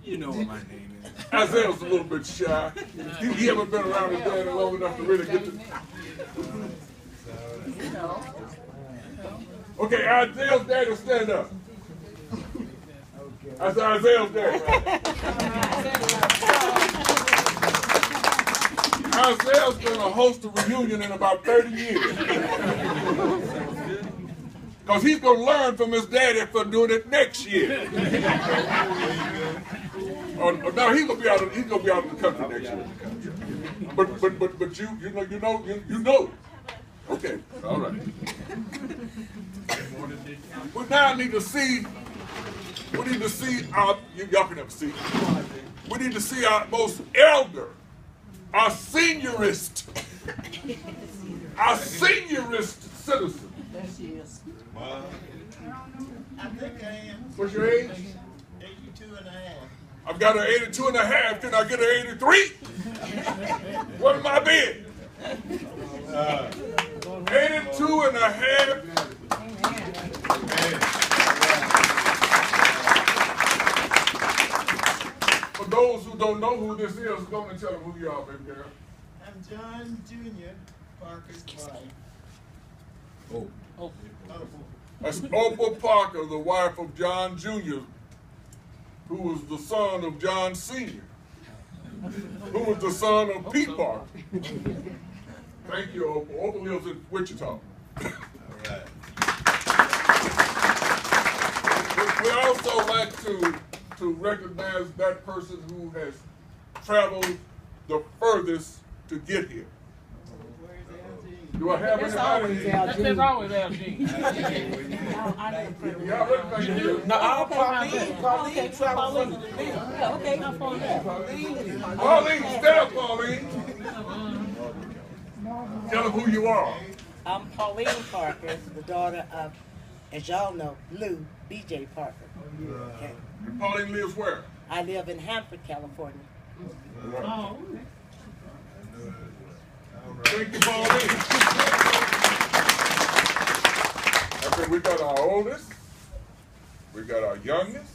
You know what my name is. Isaiah's a little bit shy. He haven't been around his daddy long enough to really get to. Okay, Isaiah's daddy, stand up. I said Isaiah's daddy. Isaiah's going to host a reunion in about 30 years. Because he's going to learn from his daddy for doing it next year. No, he's going to be out of the country next year. But you know. Okay, all right. We now need to see. We need to see our. Y'all can never see. We need to see our most elder, our seniorist citizen. There she is. I think I am. What's your age? 82 and a half. I've got an 82 and a half. Can I get an 83? What am I being? 82 and a half. For those who don't know who this is, go and tell them who you are, baby girl. I'm John Jr., Parker's wife. Oh. That's Opal Parker, the wife of John Jr., who was the son of John Sr., who was the son of Pete Parker. Thank you, Opal. Opal lives in Wichita. All right. We also like to recognize that person who has traveled the furthest to get here. Do I have anybody? That's always Algene. Y'all look like you. No, Pauline travels under the bill. Okay, Pauline, stand up, Pauline. Tell them who you are. I'm Pauline Parker, the daughter of, as y'all know, Lou B.J. Parker. Okay. And Pauline lives where? I live in Hanford, California. Oh. Thank you, Pauline. Okay, we got our oldest. We got our youngest.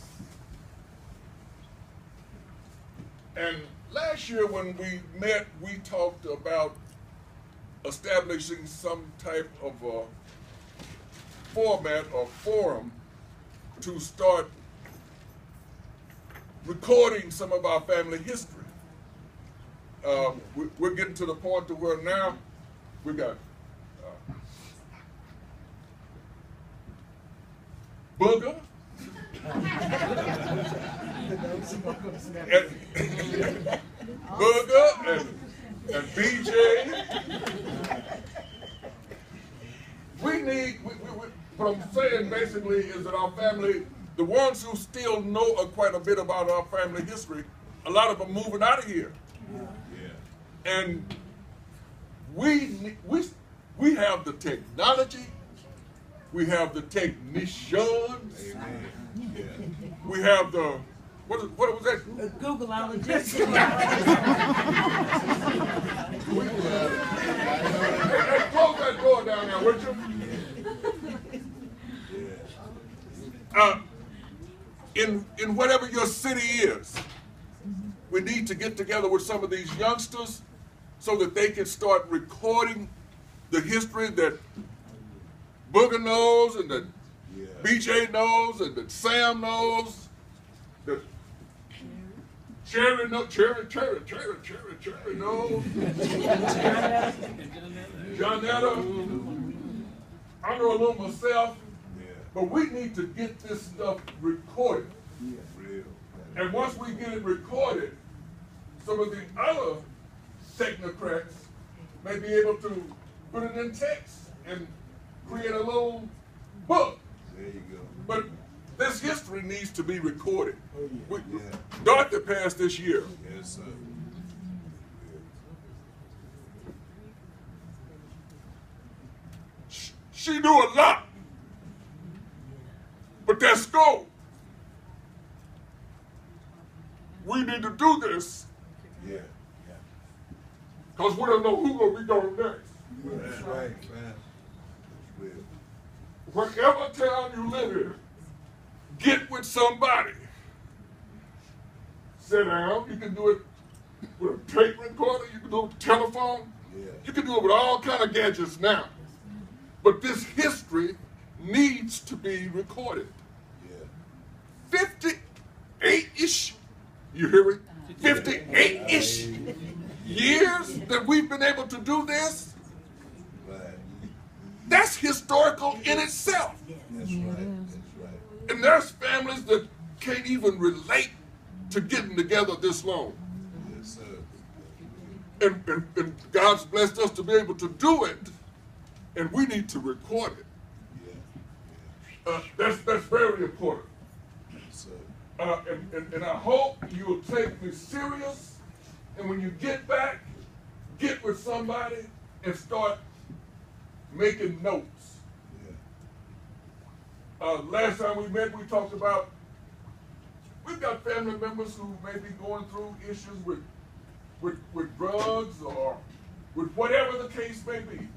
And last year when we met, we talked about establishing some type of a format or forum to start recording some of our family history. We're getting to the point to where now we got Booger and BJ. What I'm saying basically is that our family, the ones who still know quite a bit about our family history, a lot of them moving out of here. And we have the technology, we have the technicians, we have the what was that? Googleologist. Hey, close that door down there, would you? In whatever your city is, we need to get together with some of these youngsters so that they can start recording the history that Booger knows and that BJ knows and that Sam knows, that Cherry knows, Cherry knows, Johnetta, I know a little myself, but we need to get this stuff recorded. And once we get it recorded, some of the other technocrats may be able to put it in text and create a little book. There you go. But this history needs to be recorded. Dorothy passed this year. Yes, sir. She knew a lot. But that's gold. We need to do this. Yeah. Because we don't know who's going to be going next. That's right, man. Whatever town you live in, get with somebody sit down. You can do it with a tape recorder. You can do it with a telephone. Yeah. You can do it with all kind of gadgets now. But this history needs to be recorded. Yeah. 58-ish, you hear me? 58-ish years that we've been able to do this. Right. That's historical in itself. That's right. That's right. And there's families that can't even relate to getting together this long. Yes, sir. And God's blessed us to be able to do it. And we need to record it. Yeah. That's very important. Yes, sir. And I hope you'll take me serious. And when you get back, get with somebody and start making notes. Yeah. Last time we met, we talked about we've got family members who may be going through issues with drugs or with whatever the case may be.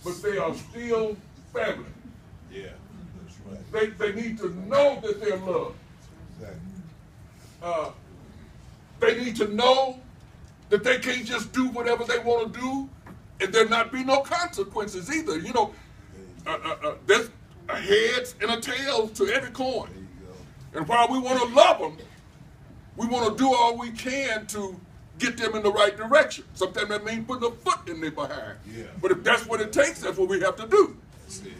But they are still family. Yeah. That's right. They need to know that they're loved. Exactly. They need to know that they can't just do whatever they want to do and there not be no consequences either. You know, there's a heads and a tail to every coin. There you go. And while we want to love them, we want to do all we can to get them in the right direction. Sometimes that means putting a foot in their behind. Yeah. But if that's what it takes, that's what we have to do. That's it.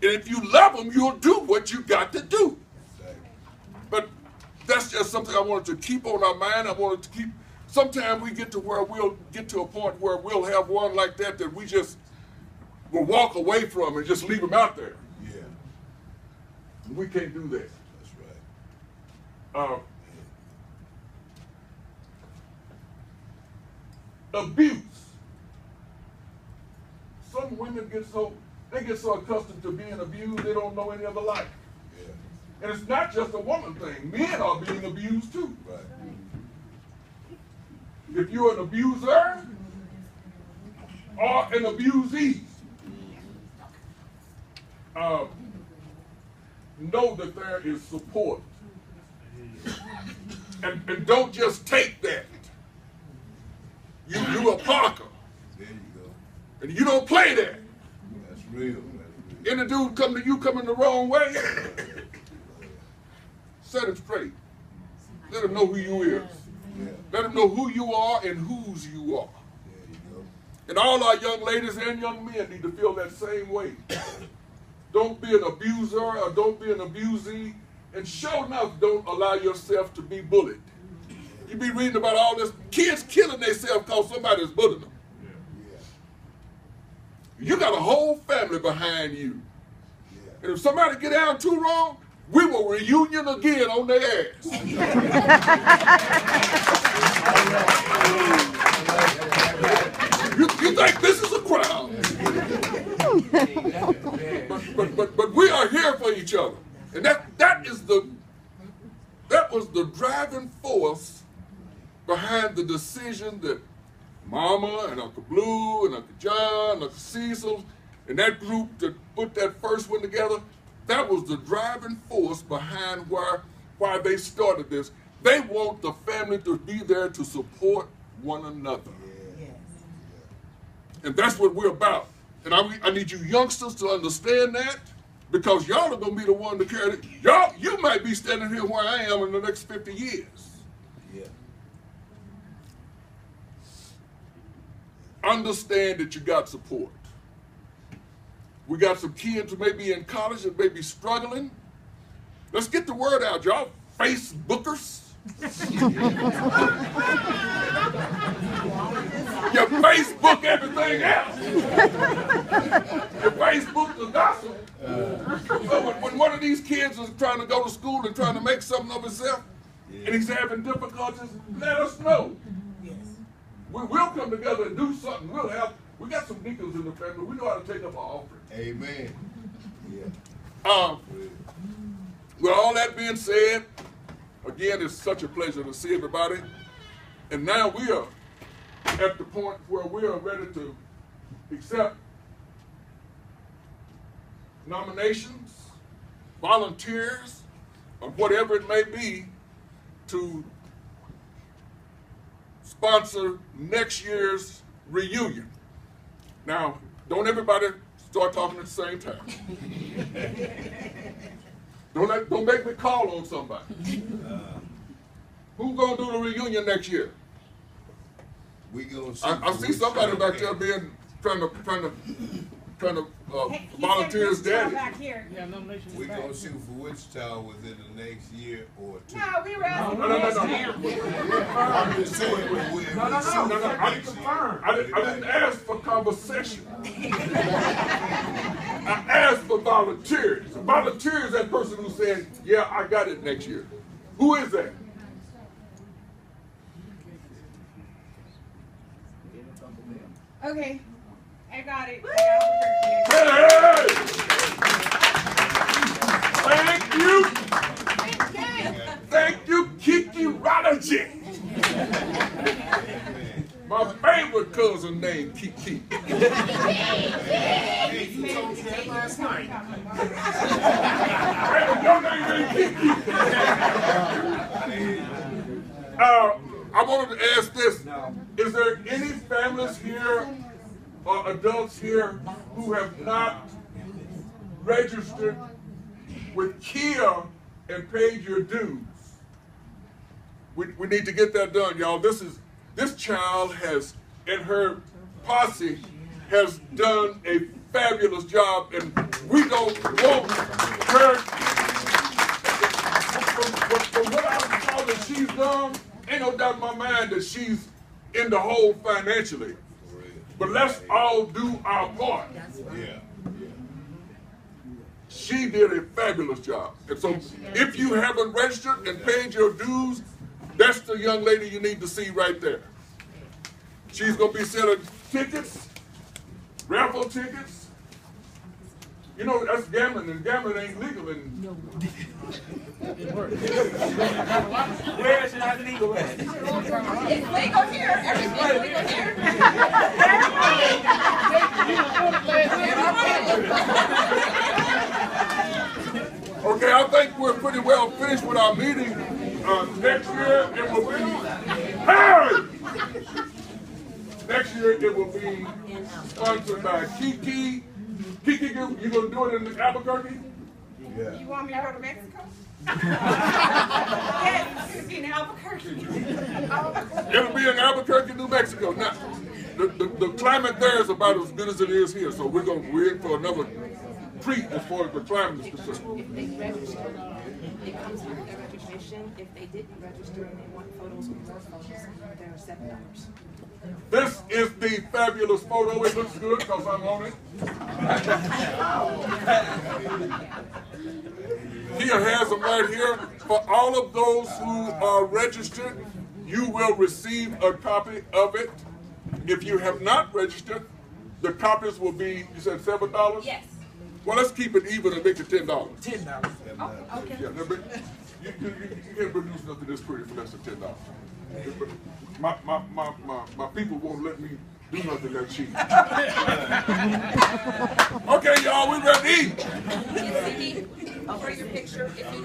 And if you love them, you'll do what you got to do. Exactly. But that's just something I wanted to keep on our mind. I wanted to keep. Sometimes we get to where we'll get to a point where we'll have one like that we just will walk away from and just leave them out there. Yeah. We can't do that. That's right. Abuse. Some women get so accustomed to being abused they don't know any other life. Yeah. And it's not just a woman thing. Men are being abused too. Right. If you're an abuser or an abusee, know that there is support. And don't just take that. You a Parker, There you go. and you don't play that. That's real. That's real. Any dude come to you coming the wrong way, set him straight. Let him know who you is. Yeah. Let him know who you are and whose you are. There you go. And all our young ladies and young men need to feel that same way. Don't be an abuser or don't be an abusee. And sure enough, don't allow yourself to be bullied. You be reading about all this, kids killing themselves because somebody's bullying them. Yeah. You got a whole family behind you. Yeah. And if somebody get down too wrong, we will reunion again on their ass. You think this is a crowd? But we are here for each other, and that was the driving force behind the decision that Mama and Uncle Blue and Uncle John and Uncle Cecil and that group that put that first one together. That was the driving force behind why they started this. They want the family to be there to support one another. Yes. And that's what we're about. And I need you youngsters to understand that, because y'all are going to be the one to carry it. You might be standing here where I am in the next 50 years. Yeah. Understand that you got support. We got some kids who may be in college and may be struggling. Let's get the word out, y'all. Facebookers. You Facebook everything else. You Facebook the gossip. So when one of these kids is trying to go to school and trying to make something of himself, and he's having difficulties, let us know. Yes. We'll come together and do something. We got some deacons in the family. We know how to take up an offering. Amen. Yeah. With all that being said, again, it's such a pleasure to see everybody. And now we are at the point where we are ready to accept nominations, volunteers, or whatever it may be to sponsor next year's reunion. Now, don't everybody start talking at the same time. Don't make me call on somebody. Who's gonna do the reunion next year? We gonna see. I see somebody back there trying to volunteer as daddy. Back here. Yeah, nominations We back. gonna shoot for Wichita within the next year or two. No, we were asking. No. I'm just saying, we No. I didn't ask for conversation. I asked for volunteers. A volunteer is that person who's saying, yeah, I got it next year. Who is that? Okay, I got it. Hey! Thank you, Kiki Radaji. My favorite cousin named Kiki. Hey, you told me that last night. Your name ain't Kiki. I wanted to ask this. Is there any families here or adults here who have not registered with Kia and paid your dues? We need to get that done, y'all. This child has, and her posse has done a fabulous job, and we don't want her. From what I saw that she's done, ain't no doubt in my mind that she's in the hole financially. But let's all do our part. Yeah. She did a fabulous job. And so if you haven't registered and paid your dues, that's the young lady you need to see right there. She's going to be selling tickets, raffle tickets. You know, that's gambling, and gambling ain't legal. Where should I legal at? It's legal here. Everything's legal here. Okay, I think we're pretty well finished with our meeting. Next year it will be. Hey! Next year it will be sponsored by Kiki. Kiki, you gonna do it in Albuquerque? Yeah. You want me to go to Mexico? Yes, it's gonna be in Albuquerque. It'll be in Albuquerque, New Mexico. Now, the climate there is about as good as it is here, so we're in for another treat as far as the climate is concerned. If they registered, it comes with their registration. If they didn't register and they want photos or more photos, they're $7. This is the fabulous photo. It looks good because I'm on it. Kia has them right here. For all of those who are registered, you will receive a copy of it. If you have not registered, the copies will be, you said $7? Yes. Well, let's keep it even and make it $10. $10. Okay. Yeah, no, but you can't produce nothing this pretty for less than $10. My people won't let me do nothing that cheap. Okay, y'all, we ready to eat. For your picture, if you